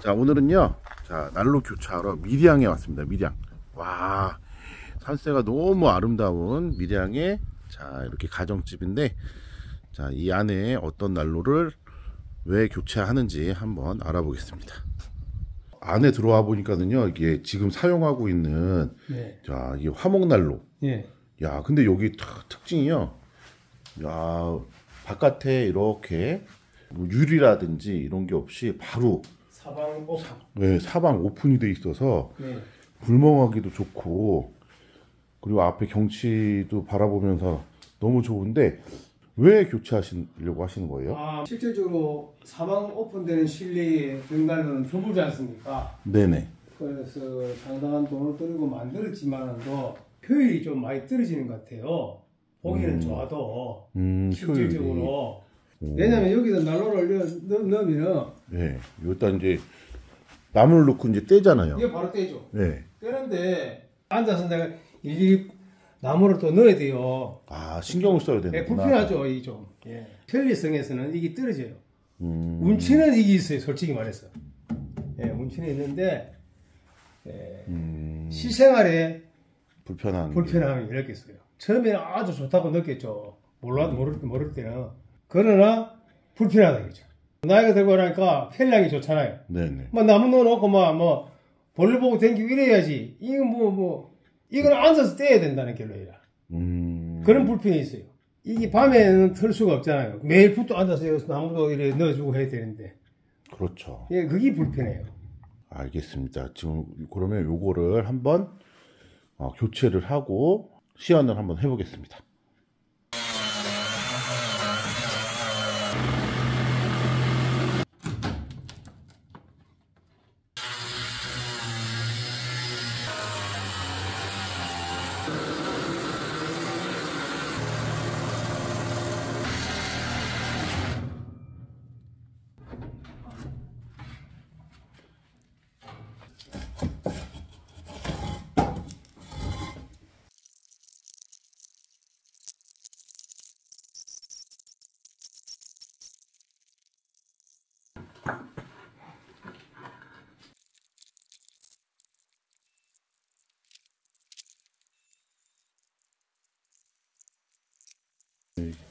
자, 오늘은요, 자, 난로 교차하러 밀양에 왔습니다. 밀양. 와, 산세가 너무 아름다운 밀양의, 자, 이렇게 가정집인데, 자, 이 안에 어떤 난로를 왜 교체하는지 한번 알아보겠습니다. 안에 들어와 보니까는요, 이게 지금 사용하고 있는, 네. 자, 이 화목난로. 예. 야, 근데 여기 특징이요. 야, 바깥에 이렇게 뭐 유리라든지 이런 게 없이 바로 사방 오픈. 네, 사방 오픈이 돼 있어서 네. 불멍하기도 좋고, 그리고 앞에 경치도 바라보면서 너무 좋은데 왜 교체하시려고 하시는 거예요? 실질적으로 사방 오픈되는 실내에 등단은 드물지 않습니까? 네네. 그래서 상당한 돈을 들이고 만들었지만도 효율이 좀 많이 떨어지는 것 같아요. 보기는 좋아도 실질적으로. 왜냐면 여기다 난로를 넣으면 네, 일단 이제 나무를 넣고 이제 떼잖아요. 이게 바로 떼죠. 네. 떼는데 앉아서 내가 일일이 나무를 또 넣어야 돼요. 아, 신경을 써야 되는구나. 불편하죠, 이 좀. 예. 편리성에서는 이게 떨어져요. 운치는 이게 있어요, 솔직히 말해서. 예, 운치는 있는데 시생활에 불편함이 이렇겠어요. 처음에는 아주 좋다고 느꼈죠. 모를 때는. 그러나 불편하다겠죠. 나이가 들고 나니까 편리하기 좋잖아요. 네네. 뭐 나무 넣어놓고 뭐 볼일 보고 댕기고 이래야지. 이건 이건 앉아서 떼야 된다는 결론이라. 그런 불편이 있어요. 이게 밤에는 틀 수가 없잖아요. 매일 붙어 앉아서 나무도 이래 넣어주고 해야 되는데. 그렇죠. 예, 그게 불편해요. 알겠습니다. 지금 그러면 요거를 한번 교체를 하고 시연을 한번 해보겠습니다.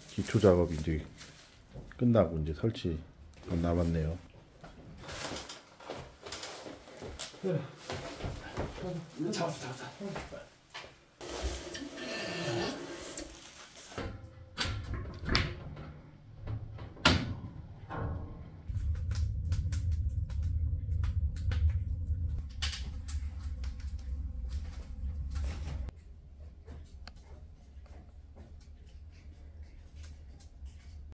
기초 작업이 이제 끝나고 이제 설치 남았네요. 잡았어.